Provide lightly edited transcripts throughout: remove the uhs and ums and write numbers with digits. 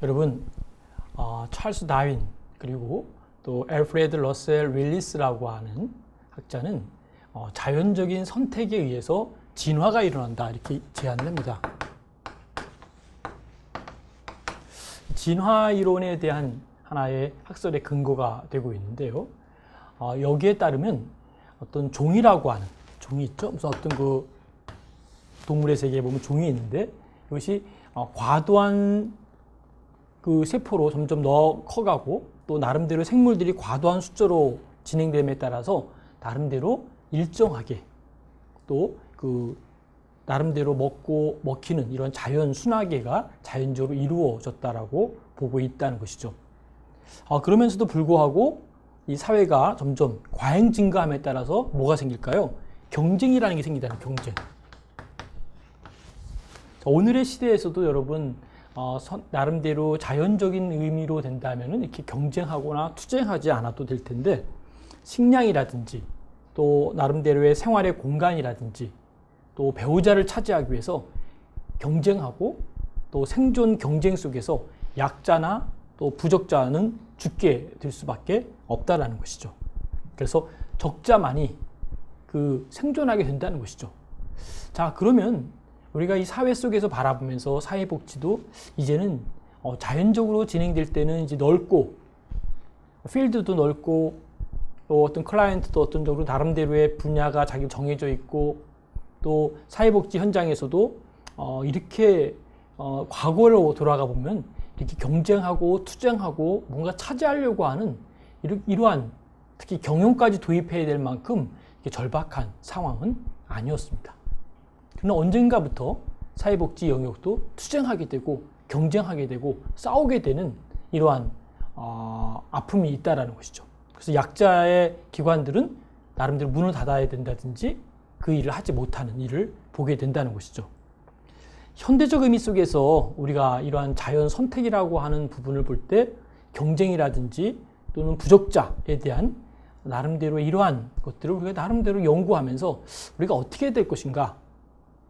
여러분, 찰스 다윈 그리고 또 알프레드 러셀 윌리스라고 하는 학자는 자연적인 선택에 의해서 진화가 일어난다 이렇게 제안을 합니다. 진화 이론에 대한 하나의 학설의 근거가 되고 있는데요. 여기에 따르면 어떤 종이라고 하는 종이 있죠. 무슨 어떤 그 동물의 세계에 보면 종이 있는데 이것이 과도한 그 세포로 점점 커가고 또 나름대로 생물들이 과도한 숫자로 진행됨에 따라서 나름대로 일정하게 또 그 나름대로 먹히는 이런 자연 순화계가 자연적으로 이루어졌다라고 보고 있다는 것이죠. 그러면서도 불구하고 이 사회가 점점 과잉 증가함에 따라서 뭐가 생길까요? 경쟁이라는 게 생기다는 경쟁. 오늘의 시대에서도 여러분 나름대로 자연적인 의미로 된다면 이렇게 경쟁하거나 투쟁하지 않아도 될 텐데 식량이라든지 또 나름대로의 생활의 공간이라든지 또 배우자를 차지하기 위해서 경쟁하고 또 생존 경쟁 속에서 약자나 또 부적자는 죽게 될 수밖에 없다라는 것이죠. 그래서 적자만이 그 생존하게 된다는 것이죠. 자, 그러면 우리가 이 사회 속에서 바라보면서 사회복지도 이제는 자연적으로 진행될 때는 이제 넓고 필드도 넓고 또 어떤 클라이언트도 어떤 적으로 나름대로의 분야가 자기 정해져 있고 또 사회복지 현장에서도 이렇게 과거로 돌아가 보면 이렇게 경쟁하고 투쟁하고 뭔가 차지하려고 하는 이러한 특히 경영까지 도입해야 될 만큼 절박한 상황은 아니었습니다. 그러나 언젠가부터 사회복지 영역도 투쟁하게 되고 경쟁하게 되고 싸우게 되는 이러한 아픔이 있다라는 것이죠. 그래서 약자의 기관들은 나름대로 문을 닫아야 된다든지 그 일을 하지 못하는 일을 보게 된다는 것이죠. 현대적 의미 속에서 우리가 이러한 자연 선택이라고 하는 부분을 볼 때 경쟁이라든지 또는 부적자에 대한 나름대로 이러한 것들을 우리가 나름대로 연구하면서 우리가 어떻게 될 것인가,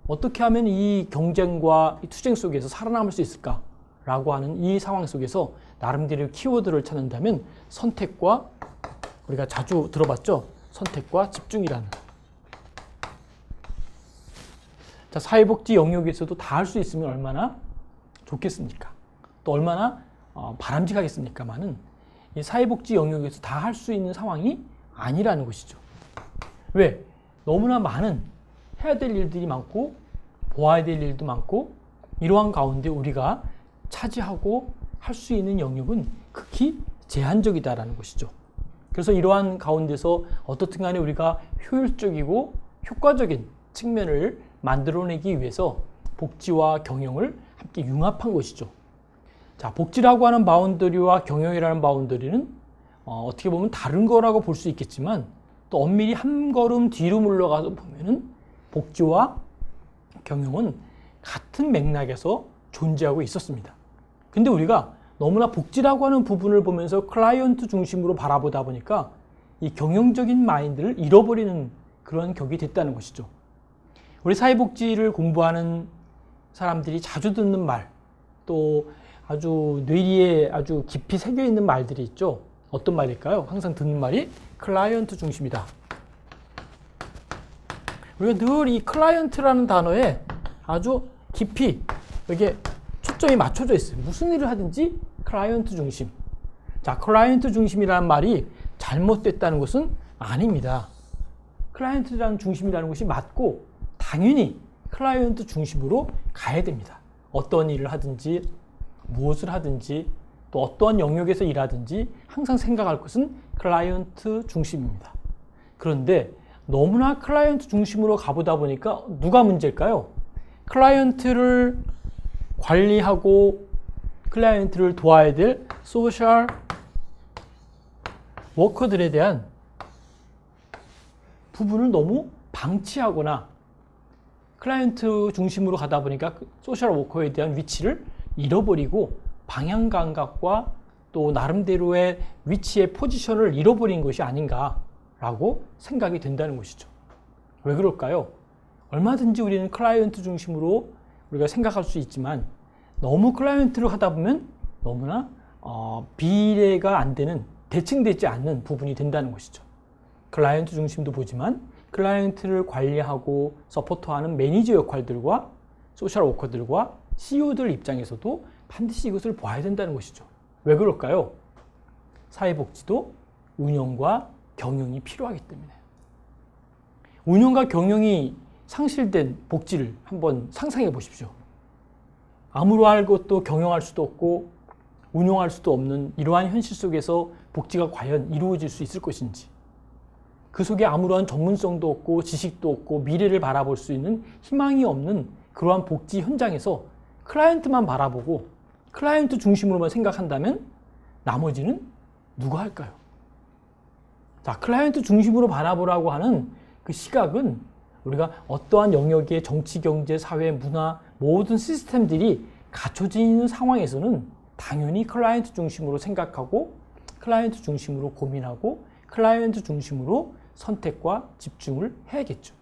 어떻게 하면 이 경쟁과 이 투쟁 속에서 살아남을 수 있을까라고 하는 이 상황 속에서 나름대로 키워드를 찾는다면 선택과 우리가 자주 들어봤죠. 선택과 집중이라는. 자, 사회복지 영역에서도 다 할 수 있으면 얼마나 좋겠습니까? 또 얼마나 바람직하겠습니까만은 이 사회복지 영역에서 다 할 수 있는 상황이 아니라는 것이죠. 왜? 너무나 많은 해야 될 일들이 많고 보아야 될 일도 많고 이러한 가운데 우리가 차지하고 할 수 있는 영역은 극히 제한적이다라는 것이죠. 그래서 이러한 가운데서 어떻든 간에 우리가 효율적이고 효과적인 측면을 만들어내기 위해서 복지와 경영을 함께 융합한 것이죠. 자, 복지라고 하는 바운더리와 경영이라는 바운더리는 어떻게 보면 다른 거라고 볼 수 있겠지만 또 엄밀히 한 걸음 뒤로 물러가서 보면은 복지와 경영은 같은 맥락에서 존재하고 있었습니다. 근데 우리가 너무나 복지라고 하는 부분을 보면서 클라이언트 중심으로 바라보다 보니까 이 경영적인 마인드를 잃어버리는 그런 격이 됐다는 것이죠. 우리 사회복지를 공부하는 사람들이 자주 듣는 말, 또 아주 뇌리에 아주 깊이 새겨 있는 말들이 있죠. 어떤 말일까요? 항상 듣는 말이 클라이언트 중심이다. 우리가 늘 이 클라이언트라는 단어에 아주 깊이 이게 초점이 맞춰져 있어요. 무슨 일을 하든지 클라이언트 중심. 자, 클라이언트 중심이라는 말이 잘못됐다는 것은 아닙니다. 클라이언트라는 중심이라는 것이 맞고 당연히 클라이언트 중심으로 가야 됩니다. 어떤 일을 하든지 무엇을 하든지 또 어떠한 영역에서 일하든지 항상 생각할 것은 클라이언트 중심입니다. 그런데 너무나 클라이언트 중심으로 가보다 보니까 누가 문제일까요? 클라이언트를 관리하고 클라이언트를 도와야 될 소셜 워커들에 대한 부분을 너무 방치하거나 클라이언트 중심으로 가다 보니까 소셜 워커에 대한 위치를 잃어버리고 방향 감각과 또 나름대로의 위치의 포지션을 잃어버린 것이 아닌가라고 생각이 된다는 것이죠. 왜 그럴까요? 얼마든지 우리는 클라이언트 중심으로 우리가 생각할 수 있지만 너무 클라이언트를 하다 보면 너무나 비례가 안 되는, 대칭되지 않는 부분이 된다는 것이죠. 클라이언트 중심도 보지만 클라이언트를 관리하고 서포터하는 매니저 역할들과 소셜 워커들과 CEO들 입장에서도 반드시 이것을 봐야 된다는 것이죠. 왜 그럴까요? 사회복지도 운영과 경영이 필요하기 때문에. 운영과 경영이 상실된 복지를 한번 상상해 보십시오. 아무런 것도 경영할 수도 없고 운영할 수도 없는 이러한 현실 속에서 복지가 과연 이루어질 수 있을 것인지, 그 속에 아무런 전문성도 없고 지식도 없고 미래를 바라볼 수 있는 희망이 없는 그러한 복지 현장에서 클라이언트만 바라보고 클라이언트 중심으로만 생각한다면 나머지는 누가 할까요? 자, 클라이언트 중심으로 바라보라고 하는 그 시각은 우리가 어떠한 영역의 정치, 경제, 사회, 문화 모든 시스템들이 갖춰져 있는 상황에서는 당연히 클라이언트 중심으로 생각하고 클라이언트 중심으로 고민하고 클라이언트 중심으로 선택과 집중을 해야겠죠.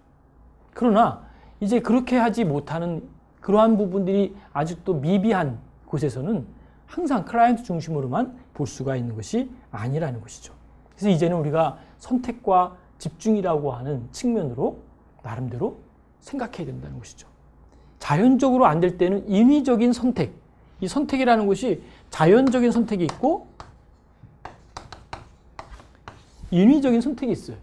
그러나 이제 그렇게 하지 못하는 그러한 부분들이 아직도 미비한 곳에서는 항상 클라이언트 중심으로만 볼 수가 있는 것이 아니라는 것이죠. 그래서 이제는 우리가 선택과 집중이라고 하는 측면으로 나름대로 생각해야 된다는 것이죠. 자연적으로 안 될 때는 인위적인 선택, 이 선택이라는 것이 자연적인 선택이 있고 인위적인 선택이 있어요.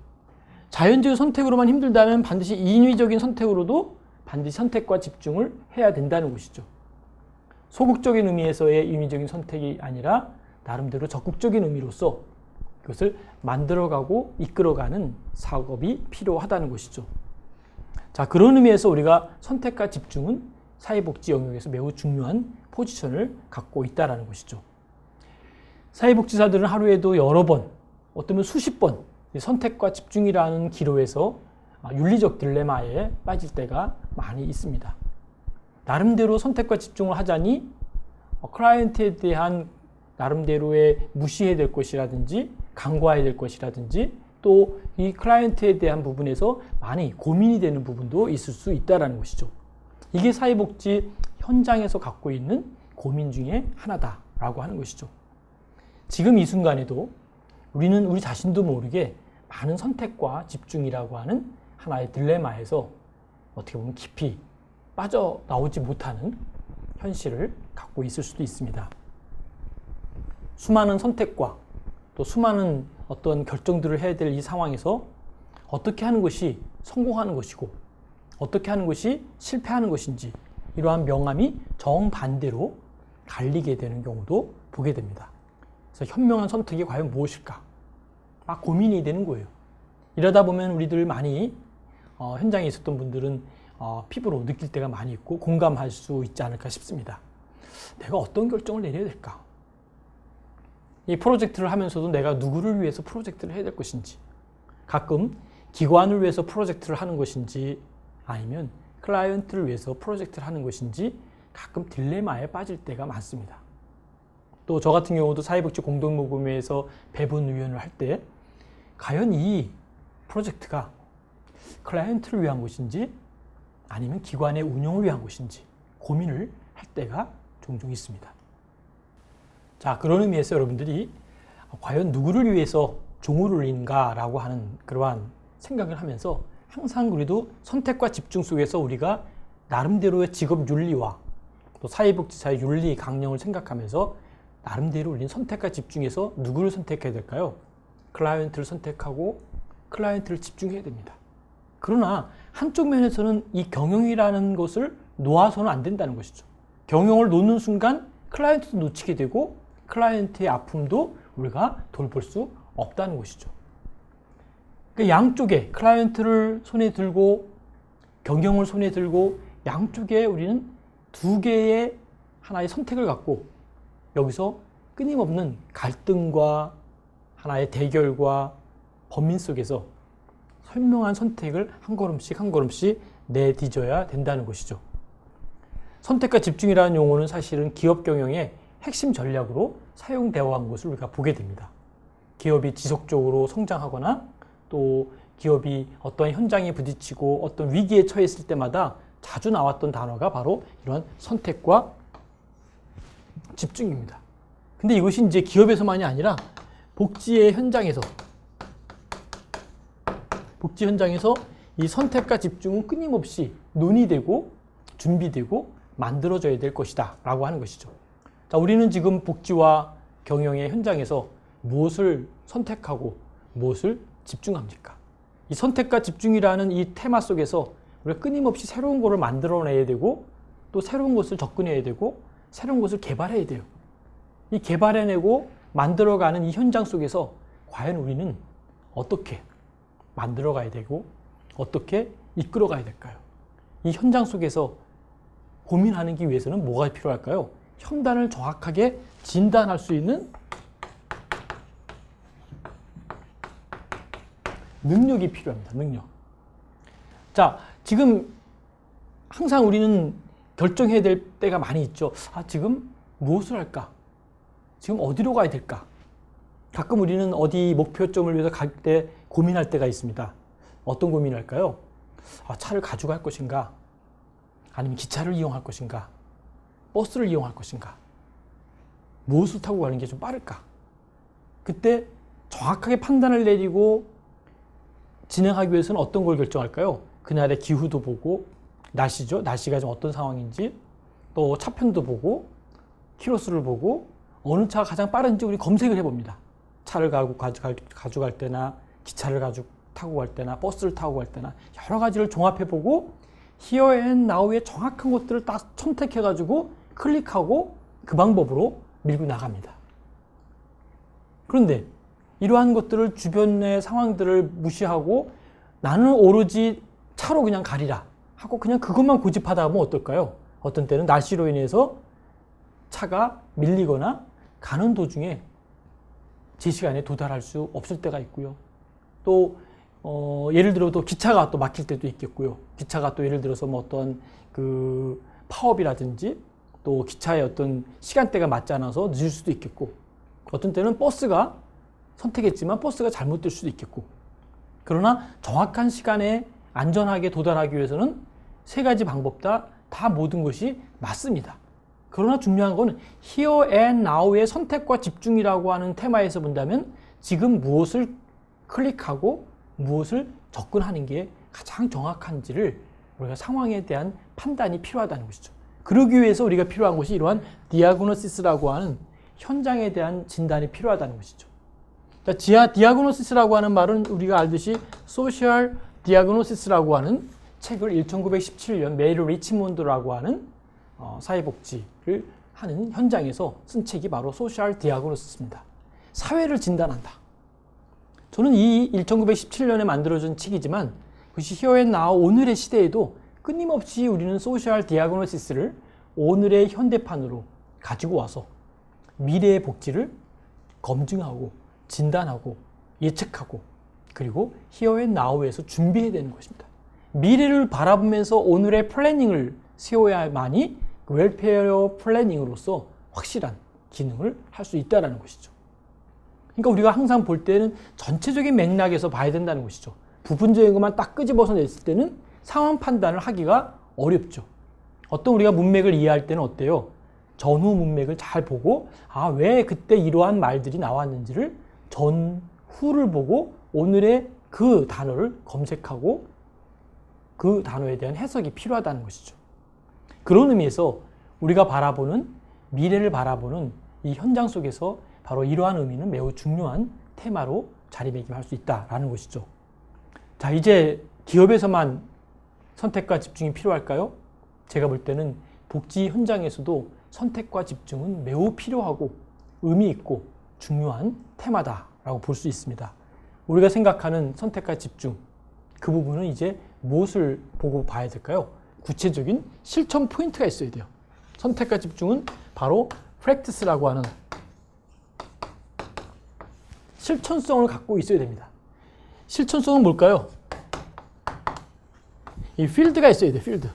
자연적인 선택으로만 힘들다면 반드시 인위적인 선택으로도 반드시 선택과 집중을 해야 된다는 것이죠. 소극적인 의미에서의 인위적인 선택이 아니라 나름대로 적극적인 의미로서 그것을 만들어가고 이끌어가는 작업이 필요하다는 것이죠. 자, 그런 의미에서 우리가 선택과 집중은 사회복지 영역에서 매우 중요한 포지션을 갖고 있다는 것이죠. 사회복지사들은 하루에도 여러 번, 어쩌면 수십 번 선택과 집중이라는 기로에서 윤리적 딜레마에 빠질 때가 많이 있습니다. 나름대로 선택과 집중을 하자니 클라이언트에 대한 나름대로의 무시해야 될 것이라든지 간과해야 될 것이라든지 또 이 클라이언트에 대한 부분에서 많이 고민이 되는 부분도 있을 수 있다는 것이죠. 이게 사회복지 현장에서 갖고 있는 고민 중에 하나다라고 하는 것이죠. 지금 이 순간에도 우리는 우리 자신도 모르게 많은 선택과 집중이라고 하는 하나의 딜레마에서 어떻게 보면 깊이 빠져나오지 못하는 현실을 갖고 있을 수도 있습니다. 수많은 선택과 또 수많은 어떤 결정들을 해야 될 이 상황에서 어떻게 하는 것이 성공하는 것이고 어떻게 하는 것이 실패하는 것인지 이러한 명암이 정반대로 갈리게 되는 경우도 보게 됩니다. 그래서 현명한 선택이 과연 무엇일까? 막 고민이 되는 거예요. 이러다 보면 우리들 많이 현장에 있었던 분들은 피부로 느낄 때가 많이 있고 공감할 수 있지 않을까 싶습니다. 내가 어떤 결정을 내려야 될까? 이 프로젝트를 하면서도 내가 누구를 위해서 프로젝트를 해야 될 것인지, 가끔 기관을 위해서 프로젝트를 하는 것인지 아니면 클라이언트를 위해서 프로젝트를 하는 것인지 가끔 딜레마에 빠질 때가 많습니다. 또 저 같은 경우도 사회복지 공동모금회에서 배분위원을 할 때 과연 이 프로젝트가 클라이언트를 위한 것인지 아니면 기관의 운영을 위한 것인지 고민을 할 때가 종종 있습니다. 자, 그런 의미에서 여러분들이 과연 누구를 위해서 종을 울린가라고 하는 그러한 생각을 하면서 항상 우리도 선택과 집중 속에서 우리가 나름대로의 직업 윤리와 또 사회복지사의 윤리 강령을 생각하면서 나름대로 우리는 선택과 집중해서 누구를 선택해야 될까요? 클라이언트를 선택하고 클라이언트를 집중해야 됩니다. 그러나 한쪽 면에서는 이 경영이라는 것을 놓아서는 안 된다는 것이죠. 경영을 놓는 순간 클라이언트도 놓치게 되고 클라이언트의 아픔도 우리가 돌볼 수 없다는 것이죠. 그러니까 양쪽에 클라이언트를 손에 들고 경영을 손에 들고 양쪽에 우리는 두 개의 하나의 선택을 갖고 여기서 끊임없는 갈등과 하나의 대결과 범민 속에서 현명한 선택을 한 걸음씩 한 걸음씩 내딛어야 된다는 것이죠. 선택과 집중이라는 용어는 사실은 기업 경영의 핵심 전략으로 사용되어 온 것을 우리가 보게 됩니다. 기업이 지속적으로 성장하거나 또 기업이 어떤 현장에 부딪히고 어떤 위기에 처했을 때마다 자주 나왔던 단어가 바로 이런 선택과 집중입니다. 근데 이것이 이제 기업에서만이 아니라 복지의 현장에서 이 선택과 집중은 끊임없이 논의되고 준비되고 만들어져야 될 것이다 라고 하는 것이죠. 자, 우리는 지금 복지와 경영의 현장에서 무엇을 선택하고 무엇을 집중합니까? 이 선택과 집중이라는 이 테마 속에서 우리가 끊임없이 새로운 것을 만들어내야 되고 또 새로운 것을 접근해야 되고 새로운 것을 개발해야 돼요. 이 개발해내고 만들어가는 이 현장 속에서 과연 우리는 어떻게 만들어가야 되고 어떻게 이끌어가야 될까요? 이 현장 속에서 고민하기 위해서는 뭐가 필요할까요? 현단을 정확하게 진단할 수 있는 능력이 필요합니다. 능력. 자, 지금 항상 우리는 결정해야 될 때가 많이 있죠. 아, 지금 무엇을 할까? 지금 어디로 가야 될까? 가끔 우리는 어디 목표점을 위해서 갈 때 고민할 때가 있습니다. 어떤 고민을 할까요? 아, 차를 가져갈 것인가? 아니면 기차를 이용할 것인가? 버스를 이용할 것인가? 무엇을 타고 가는 게 좀 빠를까? 그때 정확하게 판단을 내리고 진행하기 위해서는 어떤 걸 결정할까요? 그날의 기후도 보고, 날씨죠. 날씨가 좀 어떤 상황인지, 또 차편도 보고, 키로수를 보고, 어느 차가 가장 빠른지 우리 검색을 해봅니다. 차를 가져갈 때나, 기차를 타고 갈 때나, 버스를 타고 갈 때나, 여러 가지를 종합해보고, Here and Now의 정확한 것들을 딱 선택해가지고 클릭하고 그 방법으로 밀고 나갑니다. 그런데 이러한 것들을 주변의 상황들을 무시하고 나는 오로지 차로 그냥 가리라 하고 그냥 그것만 고집하다 보면 어떨까요? 어떤 때는 날씨로 인해서 차가 밀리거나 가는 도중에 제 시간에 도달할 수 없을 때가 있고요. 또 예를 들어 또 기차가 또 막힐 때도 있겠고요. 기차가 또 예를 들어서 뭐 어떤 그 파업이라든지 또 기차의 어떤 시간대가 맞지 않아서 늦을 수도 있겠고, 어떤 때는 버스가 선택했지만 버스가 잘못될 수도 있겠고, 그러나 정확한 시간에 안전하게 도달하기 위해서는 세 가지 방법 다 모든 것이 맞습니다. 그러나 중요한 거는 Here and Now의 선택과 집중이라고 하는 테마에서 본다면 지금 무엇을 클릭하고 무엇을 접근하는 게 가장 정확한지를 우리가 상황에 대한 판단이 필요하다는 것이죠. 그러기 위해서 우리가 필요한 것이 이러한 디아그노시스라고 하는 현장에 대한 진단이 필요하다는 것이죠. 자, 디아그노시스라고 하는 말은 우리가 알듯이 소셜 디아그노시스라고 하는 책을 1917년 메리 리치몬드라고 하는 사회복지를 하는 현장에서 쓴 책이 바로 소셜 디아그노시스입니다. 사회를 진단한다. 저는 이 1917년에 만들어진 책이지만 그것이 Here and Now 오늘의 시대에도 끊임없이 우리는 소셜 디아그노시스를 오늘의 현대판으로 가지고 와서 미래의 복지를 검증하고 진단하고 예측하고 그리고 Here and Now에서 준비해야 되는 것입니다. 미래를 바라보면서 오늘의 플래닝을 세워야만이 웰페어 플래닝으로서 확실한 기능을 할 수 있다는 것이죠. 그러니까 우리가 항상 볼 때는 전체적인 맥락에서 봐야 된다는 것이죠. 부분적인 것만 딱 끄집어서 냈을 때는 상황 판단을 하기가 어렵죠. 어떤 우리가 문맥을 이해할 때는 어때요? 전후 문맥을 잘 보고 왜 그때 이러한 말들이 나왔는지를 전후를 보고 오늘의 그 단어를 검색하고 그 단어에 대한 해석이 필요하다는 것이죠. 그런 의미에서 우리가 바라보는 미래를 바라보는 이 현장 속에서 바로 이러한 의미는 매우 중요한 테마로 자리매김할 수 있다라는 것이죠. 자, 이제 기업에서만 선택과 집중이 필요할까요? 제가 볼 때는 복지 현장에서도 선택과 집중은 매우 필요하고 의미 있고 중요한 테마다라고 볼 수 있습니다. 우리가 생각하는 선택과 집중, 그 부분은 이제 무엇을 보고 봐야 될까요? 구체적인 실천 포인트가 있어야 돼요. 선택과 집중은 바로 practice라고 하는 실천성을 갖고 있어야 됩니다. 실천성은 뭘까요? 이 필드가 있어야 돼요. 필드.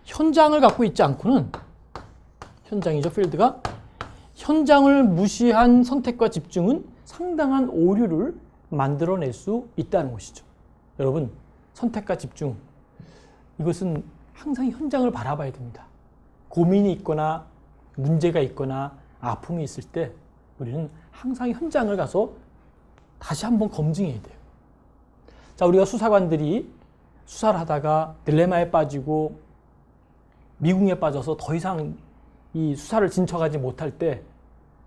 현장을 갖고 있지 않고는 현장이죠. 필드가. 현장을 무시한 선택과 집중은 상당한 오류를 만들어낼 수 있다는 것이죠. 여러분, 선택과 집중, 이것은 항상 현장을 바라봐야 됩니다. 고민이 있거나 문제가 있거나 아픔이 있을 때 우리는 항상 현장을 가서 다시 한번 검증해야 돼요. 자, 우리가 수사관들이 수사를 하다가 딜레마에 빠지고 미궁에 빠져서 더 이상 이 수사를 진척하지 못할 때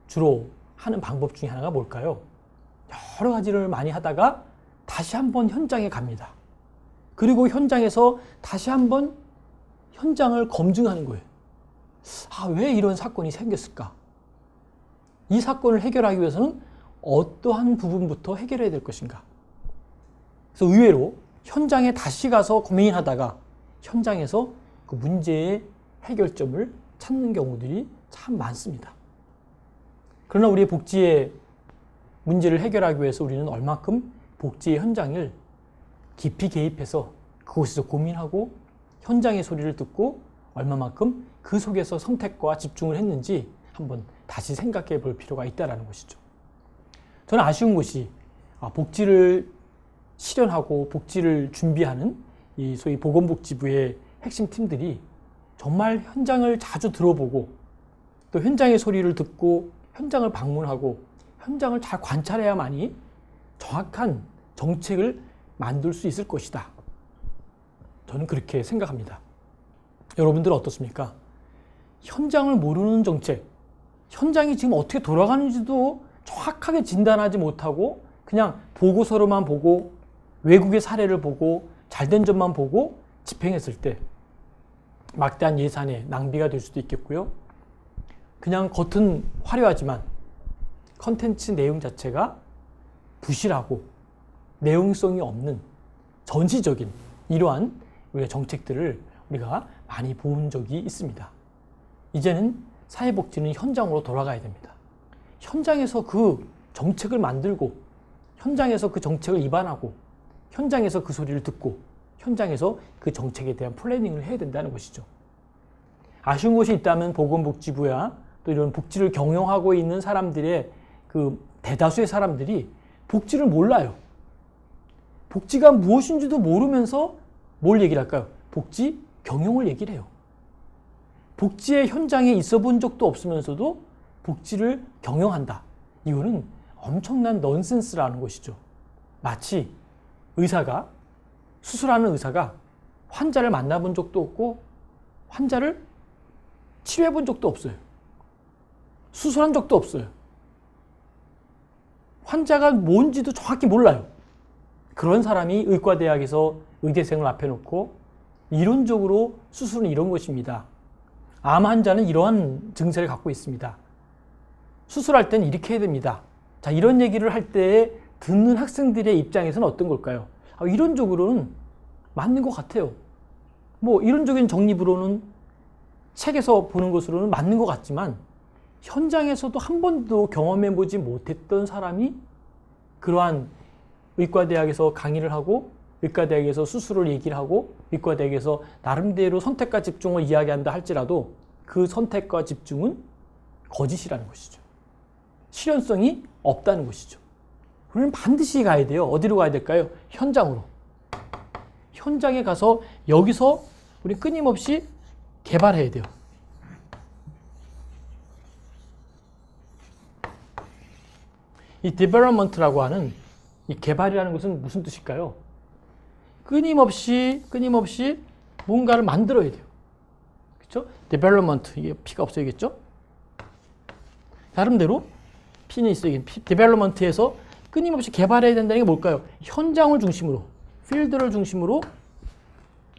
주로 하는 방법 중에 하나가 뭘까요? 여러 가지를 많이 하다가 다시 한번 현장에 갑니다. 그리고 현장에서 다시 한번 현장을 검증하는 거예요. 아, 왜 이런 사건이 생겼을까? 이 사건을 해결하기 위해서는 어떠한 부분부터 해결해야 될 것인가? 그래서 의외로 현장에 다시 가서 고민하다가 현장에서 그 문제의 해결점을 찾는 경우들이 참 많습니다. 그러나 우리의 복지의 문제를 해결하기 위해서 우리는 얼마큼 복지의 현장을 깊이 개입해서 그곳에서 고민하고 현장의 소리를 듣고 얼마만큼 그 속에서 선택과 집중을 했는지 한번 다시 생각해 볼 필요가 있다는 것이죠. 저는 아쉬운 것이 복지를 실현하고 복지를 준비하는 이 소위 보건복지부의 핵심 팀들이 정말 현장을 자주 들어보고 또 현장의 소리를 듣고 현장을 방문하고 현장을 잘 관찰해야만이 정확한 정책을 만들 수 있을 것이다. 저는 그렇게 생각합니다. 여러분들은 어떻습니까? 현장을 모르는 정책, 현장이 지금 어떻게 돌아가는지도 정확하게 진단하지 못하고 그냥 보고서로만 보고 외국의 사례를 보고 잘된 점만 보고 집행했을 때 막대한 예산의 낭비가 될 수도 있겠고요. 그냥 겉은 화려하지만 컨텐츠 내용 자체가 부실하고 내용성이 없는 전시적인 이러한 우리가 정책들을 우리가 많이 본 적이 있습니다. 이제는 사회복지는 현장으로 돌아가야 됩니다. 현장에서 그 정책을 만들고 현장에서 그 정책을 입안하고 현장에서 그 소리를 듣고 현장에서 그 정책에 대한 플래닝을 해야 된다는 것이죠. 아쉬운 것이 있다면 보건복지부야 또 이런 복지를 경영하고 있는 사람들의 그 대다수의 사람들이 복지를 몰라요. 복지가 무엇인지도 모르면서 뭘 얘기를 할까요? 복지 경영을 얘기를 해요. 복지의 현장에 있어 본 적도 없으면서도 복지를 경영한다. 이거는 엄청난 넌센스라는 것이죠. 마치 의사가 수술하는 의사가 환자를 만나본 적도 없고 환자를 치료해 본 적도 없어요. 수술한 적도 없어요. 환자가 뭔지도 정확히 몰라요. 그런 사람이 의과대학에서 의대생을 앞에 놓고 이론적으로 수술은 이런 것입니다. 암 환자는 이러한 증세를 갖고 있습니다. 수술할 땐 이렇게 해야 됩니다. 자, 이런 얘기를 할 때 듣는 학생들의 입장에서는 어떤 걸까요? 이론적으로는 맞는 것 같아요. 뭐 이론적인 정립으로는 책에서 보는 것으로는 맞는 것 같지만 현장에서도 한 번도 경험해보지 못했던 사람이 그러한 의과대학에서 강의를 하고 의과대학에서 수술을 얘기를 하고 의과대학에서 나름대로 선택과 집중을 이야기한다 할지라도 그 선택과 집중은 거짓이라는 것이죠. 실현성이 없다는 것이죠. 우리는 반드시 가야 돼요. 어디로 가야 될까요? 현장으로. 현장에 가서 여기서 우리 끊임없이 개발해야 돼요. 이 development라고 하는 이 개발이라는 것은 무슨 뜻일까요? 끊임없이 뭔가를 만들어야 돼요. 그렇죠? development, 이게 P가 없어야겠죠? 나름대로 P는 있어야겠죠. development에서 끊임없이 개발해야 된다는 게 뭘까요? 현장을 중심으로, 필드를 중심으로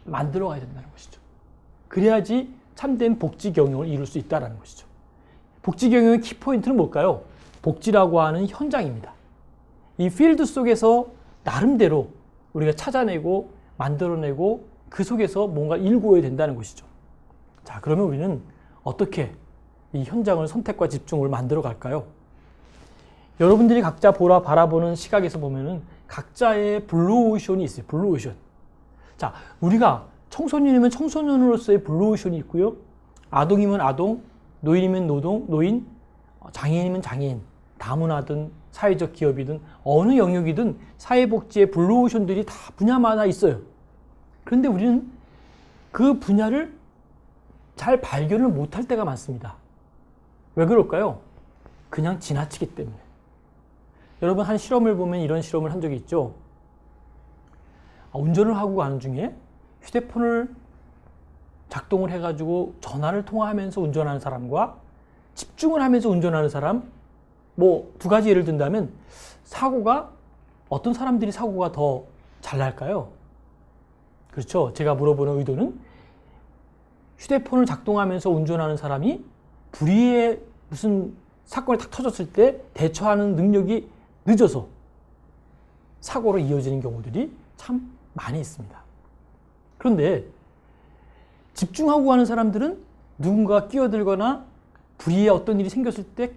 만들어 가야 된다는 것이죠. 그래야지 참된 복지 경영을 이룰 수 있다는 것이죠. 복지 경영의 키포인트는 뭘까요? 복지라고 하는 현장입니다. 이 필드 속에서 나름대로 우리가 찾아내고 만들어내고 그 속에서 뭔가 일구어야 된다는 것이죠. 자, 그러면 우리는 어떻게 이 현장을 선택과 집중을 만들어 갈까요? 여러분들이 각자 바라보는 시각에서 보면은 각자의 블루오션이 있어요. 블루오션. 자, 우리가 청소년이면 청소년으로서의 블루오션이 있고요. 아동이면 아동, 노인이면 노인, 장애인이면 장애인, 다문화든 사회적 기업이든 어느 영역이든 사회복지의 블루오션들이 다 분야마다 있어요. 그런데 우리는 그 분야를 잘 발견을 못할 때가 많습니다. 왜 그럴까요? 그냥 지나치기 때문에. 여러분 한 실험을 보면 이런 실험을 한 적이 있죠. 운전을 하고 가는 중에 휴대폰을 작동을 해가지고 전화를 통화하면서 운전하는 사람과 집중을 하면서 운전하는 사람, 뭐 두 가지 예를 든다면 어떤 사람들이 사고가 더 잘 날까요? 그렇죠. 제가 물어보는 의도는 휴대폰을 작동하면서 운전하는 사람이 불의의 무슨 사건이 탁 터졌을 때 대처하는 능력이 늦어서 사고로 이어지는 경우들이 참 많이 있습니다. 그런데 집중하고 가는 사람들은 누군가 끼어들거나 불의의 어떤 일이 생겼을 때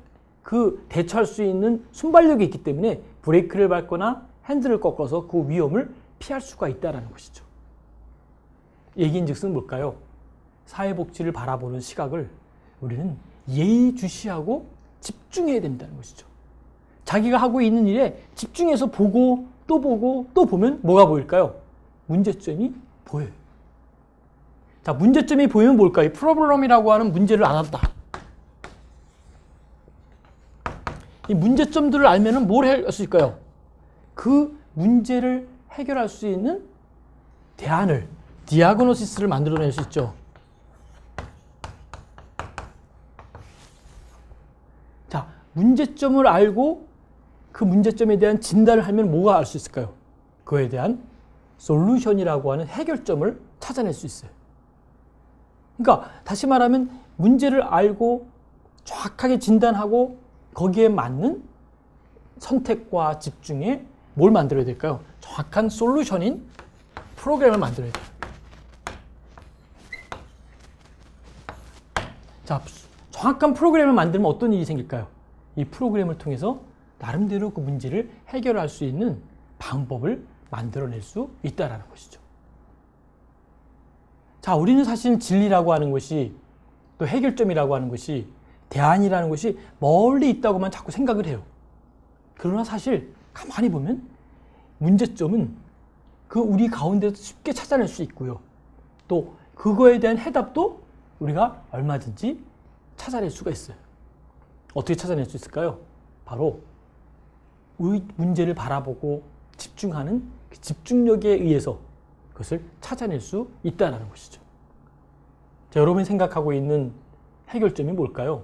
그 대처할 수 있는 순발력이 있기 때문에 브레이크를 밟거나 핸들을 꺾어서 그 위험을 피할 수가 있다는 것이죠. 얘기인즉슨 뭘까요? 사회복지를 바라보는 시각을 우리는 예의주시하고 집중해야 된다는 것이죠. 자기가 하고 있는 일에 집중해서 보고 또 보면 뭐가 보일까요? 문제점이 보여요. 자, 문제점이 보이면 뭘까요? 프로블럼이라고 하는 문제를 알았다. 이 문제점들을 알면은 뭘 할 수 있을까요? 그 문제를 해결할 수 있는 대안을, 디아그노시스를 만들어낼 수 있죠. 자, 문제점을 알고 그 문제점에 대한 진단을 하면 뭐가 알 수 있을까요? 그거에 대한 솔루션이라고 하는 해결점을 찾아낼 수 있어요. 그러니까 다시 말하면 문제를 알고 정확하게 진단하고 거기에 맞는 선택과 집중에 뭘 만들어야 될까요? 정확한 솔루션인 프로그램을 만들어야 돼요. 자, 정확한 프로그램을 만들면 어떤 일이 생길까요? 이 프로그램을 통해서 나름대로 그 문제를 해결할 수 있는 방법을 만들어낼 수 있다는 것이죠. 자, 우리는 사실 진리라고 하는 것이 또 해결점이라고 하는 것이 대안이라는 것이 멀리 있다고만 자꾸 생각을 해요. 그러나 사실 가만히 보면 문제점은 그 우리 가운데서 쉽게 찾아낼 수 있고요. 또 그거에 대한 해답도 우리가 얼마든지 찾아낼 수가 있어요. 어떻게 찾아낼 수 있을까요? 바로 문제를 바라보고 집중하는 그 집중력에 의해서 그것을 찾아낼 수 있다는 것이죠. 자, 여러분이 생각하고 있는 해결점이 뭘까요?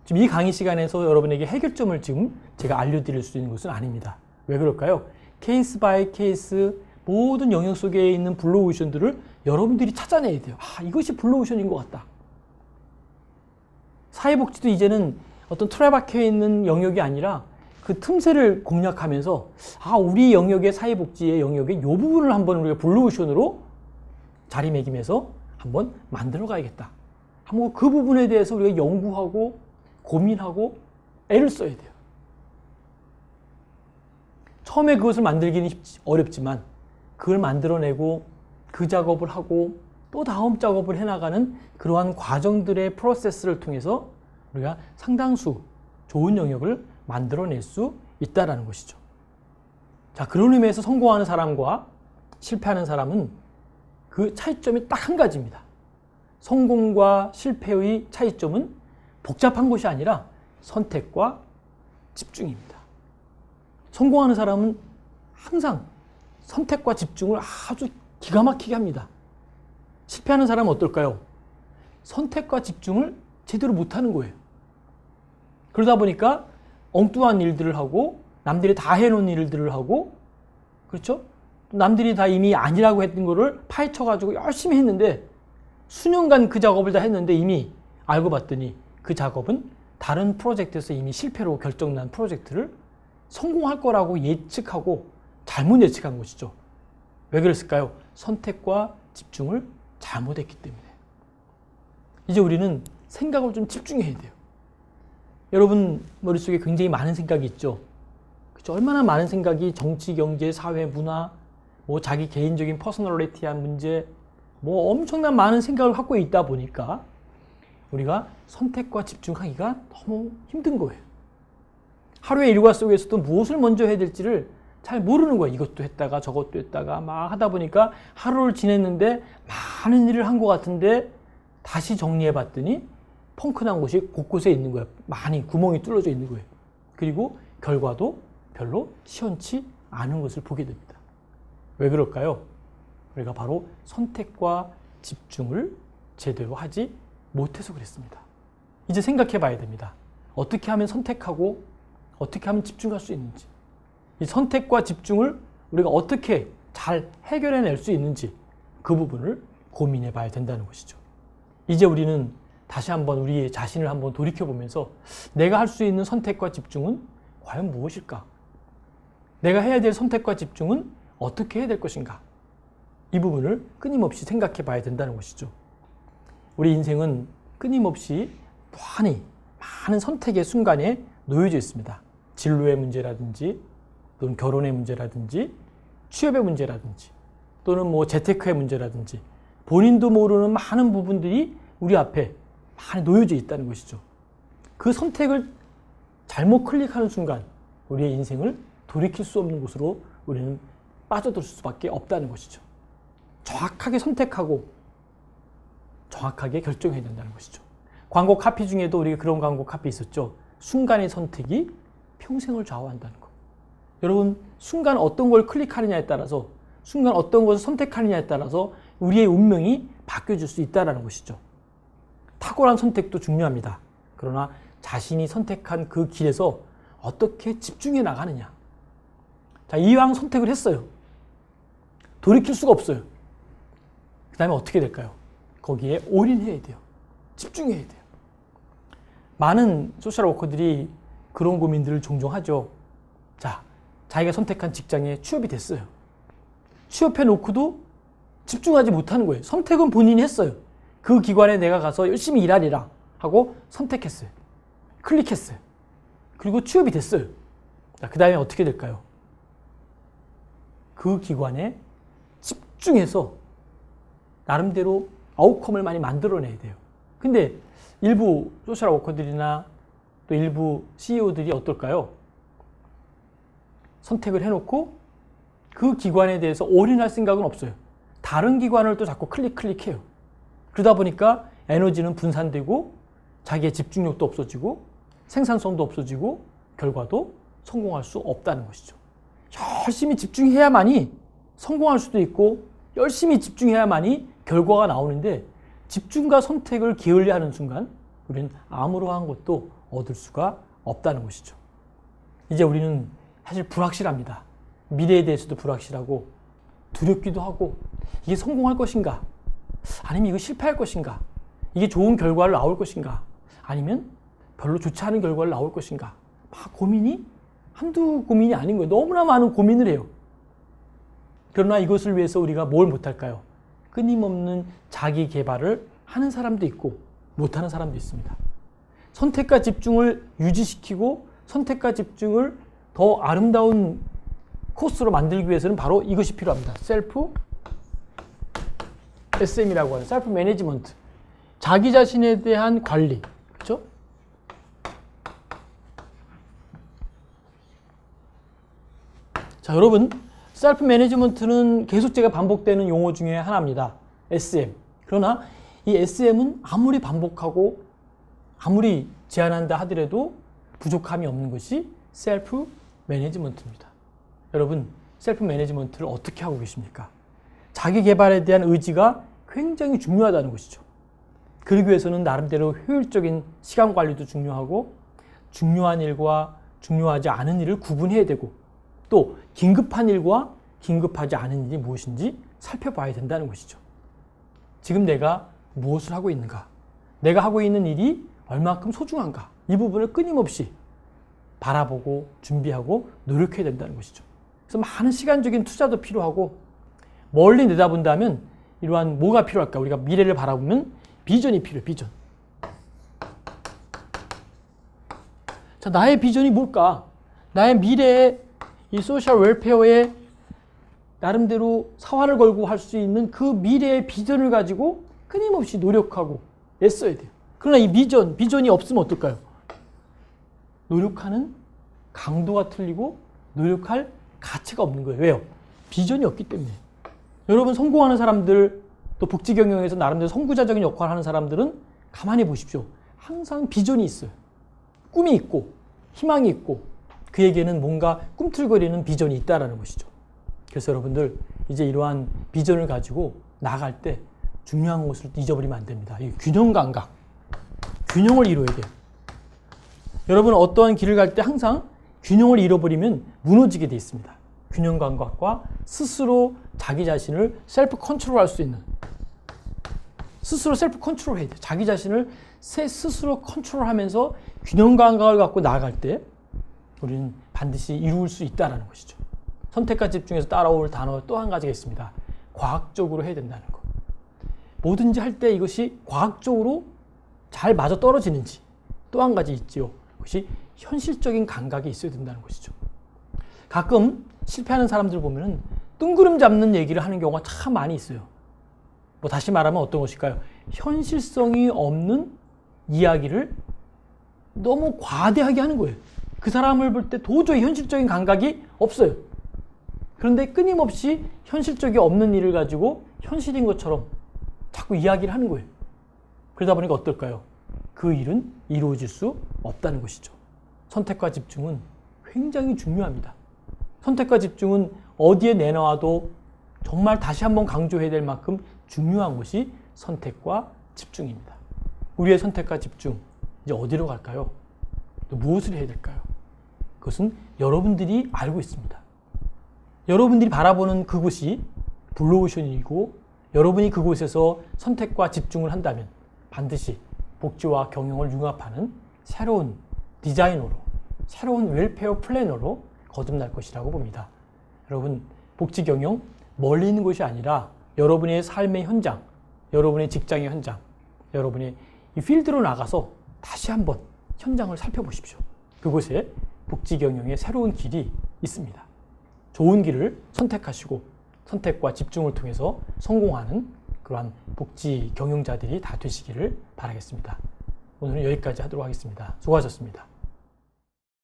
지금 이 강의 시간에서 여러분에게 해결점을 지금 제가 알려드릴 수 있는 것은 아닙니다. 왜 그럴까요? 케이스 바이 케이스 모든 영역 속에 있는 블루오션들을 여러분들이 찾아내야 돼요. 이것이 블루오션인 것 같다. 사회복지도 이제는 어떤 틀에 박혀 있는 영역이 아니라 그 틈새를 공략하면서 우리 영역의 사회복지의 영역의 이 부분을 한번 우리가 블루오션으로 자리매김해서 한번 만들어 가야겠다. 한번 그 부분에 대해서 우리가 연구하고 고민하고 애를 써야 돼요. 처음에 그것을 만들기는 어렵지만 그걸 만들어내고 그 작업을 하고 또 다음 작업을 해나가는 그러한 과정들의 프로세스를 통해서 우리가 상당수 좋은 영역을 만들어낼 수 있다는 것이죠. 자, 그런 의미에서 성공하는 사람과 실패하는 사람은 그 차이점이 딱 한 가지입니다. 성공과 실패의 차이점은 복잡한 것이 아니라 선택과 집중입니다. 성공하는 사람은 항상 선택과 집중을 아주 기가 막히게 합니다. 실패하는 사람은 어떨까요? 선택과 집중을 제대로 못하는 거예요. 그러다 보니까 엉뚱한 일들을 하고 남들이 다 해놓은 일들을 하고, 그렇죠? 남들이 다 이미 아니라고 했던 거를 파헤쳐가지고 열심히 했는데 수년간 그 작업을 다 했는데 이미 알고 봤더니 그 작업은 다른 프로젝트에서 이미 실패로 결정난 프로젝트를 성공할 거라고 예측하고 잘못 예측한 것이죠. 왜 그랬을까요? 선택과 집중을 잘못했기 때문에. 이제 우리는 생각을 좀 집중해야 돼요. 여러분 머릿속에 굉장히 많은 생각이 있죠. 그렇죠? 얼마나 많은 생각이 정치, 경제, 사회, 문화, 자기 개인적인 퍼스널리티한 문제, 엄청난 많은 생각을 갖고 있다 보니까 우리가 선택과 집중하기가 너무 힘든 거예요. 하루의 일과 속에서도 무엇을 먼저 해야 될지를 잘 모르는 거예요. 이것도 했다가 저것도 했다가 막 하다 보니까 하루를 지냈는데 많은 일을 한 것 같은데 다시 정리해 봤더니 펑크난 곳이 곳곳에 있는 거예요. 많이 구멍이 뚫어져 있는 거예요. 그리고 결과도 별로 시원치 않은 것을 보게 됩니다. 왜 그럴까요? 우리가 바로 선택과 집중을 제대로 하지 못해서 그랬습니다. 이제 생각해 봐야 됩니다. 어떻게 하면 선택하고 어떻게 하면 집중할 수 있는지, 이 선택과 집중을 우리가 어떻게 잘 해결해낼 수 있는지 그 부분을 고민해 봐야 된다는 것이죠. 이제 우리는 다시 한번 우리 자신을 한번 돌이켜보면서 내가 할 수 있는 선택과 집중은 과연 무엇일까? 내가 해야 될 선택과 집중은 어떻게 해야 될 것인가? 이 부분을 끊임없이 생각해 봐야 된다는 것이죠. 우리 인생은 끊임없이 많은 선택의 순간에 놓여져 있습니다. 진로의 문제라든지 또는 결혼의 문제라든지 취업의 문제라든지 또는 재테크의 문제라든지 본인도 모르는 많은 부분들이 우리 앞에 많이 놓여져 있다는 것이죠. 그 선택을 잘못 클릭하는 순간 우리의 인생을 돌이킬 수 없는 곳으로 우리는 빠져들 수밖에 없다는 것이죠. 정확하게 선택하고 정확하게 결정해야 된다는 것이죠. 광고 카피 중에도 우리가 그런 광고 카피 있었죠. 순간의 선택이 평생을 좌우한다는 것. 여러분, 순간 어떤 걸 클릭하느냐에 따라서, 순간 어떤 것을 선택하느냐에 따라서 우리의 운명이 바뀌어질 수 있다는 것이죠. 탁월한 선택도 중요합니다. 그러나 자신이 선택한 그 길에서 어떻게 집중해 나가느냐. 자, 이왕 선택을 했어요. 돌이킬 수가 없어요. 그 다음에 어떻게 될까요? 거기에 올인해야 돼요. 집중해야 돼요. 많은 소셜워커들이 그런 고민들을 종종 하죠. 자, 자기가 선택한 직장에 취업이 됐어요. 취업해 놓고도 집중하지 못하는 거예요. 선택은 본인이 했어요. 그 기관에 내가 가서 열심히 일하리라 하고 선택했어요. 클릭했어요. 그리고 취업이 됐어요. 자, 그 다음에 어떻게 될까요? 그 기관에 집중해서 나름대로 아웃컴을 많이 만들어내야 돼요. 근데 일부 소셜워커들이나 또 일부 CEO들이 어떨까요? 선택을 해놓고 그 기관에 대해서 올인할 생각은 없어요. 다른 기관을 또 자꾸 클릭해요. 그러다 보니까 에너지는 분산되고 자기의 집중력도 없어지고 생산성도 없어지고 결과도 성공할 수 없다는 것이죠. 열심히 집중해야만이 성공할 수도 있고 열심히 집중해야만이 결과가 나오는데 집중과 선택을 게을리하는 순간 우리는 아무러한 것도 얻을 수가 없다는 것이죠. 이제 우리는 사실 불확실합니다. 미래에 대해서도 불확실하고 두렵기도 하고 이게 성공할 것인가? 아니면 이거 실패할 것인가? 이게 좋은 결과를 나올 것인가? 아니면 별로 좋지 않은 결과를 나올 것인가? 막 고민이 한두 고민이 아닌 거예요. 너무나 많은 고민을 해요. 그러나 이것을 위해서 우리가 뭘 못할까요? 끊임없는 자기 개발을 하는 사람도 있고 못하는 사람도 있습니다. 선택과 집중을 유지시키고 선택과 집중을 더 아름다운 코스로 만들기 위해서는 바로 이것이 필요합니다. 셀프 SM이라고 하는 셀프 매니지먼트. 자기 자신에 대한 관리. 그렇죠? 자, 여러분, 셀프 매니지먼트는 계속 제가 반복되는 용어 중에 하나입니다. SM. 그러나 이 SM은 아무리 반복하고 아무리 제안한다 하더라도 부족함이 없는 것이 셀프 매니지먼트입니다. 여러분, 셀프 매니지먼트를 어떻게 하고 계십니까? 자기 개발에 대한 의지가 굉장히 중요하다는 것이죠. 그러기 위해서는 나름대로 효율적인 시간 관리도 중요하고 중요한 일과 중요하지 않은 일을 구분해야 되고 또 긴급한 일과 긴급하지 않은 일이 무엇인지 살펴봐야 된다는 것이죠. 지금 내가 무엇을 하고 있는가? 내가 하고 있는 일이 얼마큼 소중한가? 이 부분을 끊임없이 바라보고 준비하고 노력해야 된다는 것이죠. 그래서 많은 시간적인 투자도 필요하고 멀리 내다본다면 이러한 뭐가 필요할까? 우리가 미래를 바라보면 비전이 필요해. 비전. 자, 나의 비전이 뭘까? 나의 미래에 이 소셜 웰페어에 나름대로 사활을 걸고 할 수 있는 그 미래의 비전을 가지고 끊임없이 노력하고 애써야 돼요. 그러나 이 비전이 없으면 어떨까요? 노력하는 강도가 틀리고 노력할 가치가 없는 거예요. 왜요? 비전이 없기 때문에. 여러분, 성공하는 사람들, 또 복지 경영에서 나름대로 선구자적인 역할을 하는 사람들은 가만히 보십시오. 항상 비전이 있어요. 꿈이 있고 희망이 있고 그에게는 뭔가 꿈틀거리는 비전이 있다라는 것이죠. 그래서 여러분들 이제 이러한 비전을 가지고 나갈 때 중요한 것을 잊어버리면 안 됩니다. 이 균형 감각, 균형을 이루어야 돼요. 여러분 어떠한 길을 갈 때 항상 균형을 잃어버리면 무너지게 돼 있습니다. 균형 감각과 스스로 자기 자신을 셀프 컨트롤할 수 있는, 스스로 셀프 컨트롤해야 돼요. 자기 자신을 스스로 컨트롤하면서 균형 감각을 갖고 나아갈 때 우리는 반드시 이룰 수 있다는 것이죠. 선택과 집중에서 따라올 단어 또 한 가지가 있습니다. 과학적으로 해야 된다는 것. 뭐든지 할 때 이것이 과학적으로 잘 맞아 떨어지는지 또 한 가지 있지요. 그것이 현실적인 감각이 있어야 된다는 것이죠. 가끔 실패하는 사람들 보면은 뜬구름 잡는 얘기를 하는 경우가 참 많이 있어요. 뭐 다시 말하면 어떤 것일까요? 현실성이 없는 이야기를 너무 과대하게 하는 거예요. 그 사람을 볼 때 도저히 현실적인 감각이 없어요. 그런데 끊임없이 현실적이 없는 일을 가지고 현실인 것처럼 자꾸 이야기를 하는 거예요. 그러다 보니까 어떨까요? 그 일은 이루어질 수 없다는 것이죠. 선택과 집중은 굉장히 중요합니다. 선택과 집중은 어디에 내놔도 정말 다시 한번 강조해야 될 만큼 중요한 것이 선택과 집중입니다. 우리의 선택과 집중, 이제 어디로 갈까요? 또 무엇을 해야 될까요? 그것은 여러분들이 알고 있습니다. 여러분들이 바라보는 그곳이 블루오션이고 여러분이 그곳에서 선택과 집중을 한다면 반드시 복지와 경영을 융합하는 새로운 디자이너로, 새로운 웰페어 플래너로 거듭날 것이라고 봅니다. 여러분, 복지 경영 멀리 있는 곳이 아니라 여러분의 삶의 현장, 여러분의 직장의 현장, 여러분의 이 필드로 나가서 다시 한번 현장을 살펴보십시오. 그곳에 복지 경영의 새로운 길이 있습니다. 좋은 길을 선택하시고 선택과 집중을 통해서 성공하는 그러한 복지 경영자들이 다 되시기를 바라겠습니다. 오늘은 여기까지 하도록 하겠습니다. 수고하셨습니다.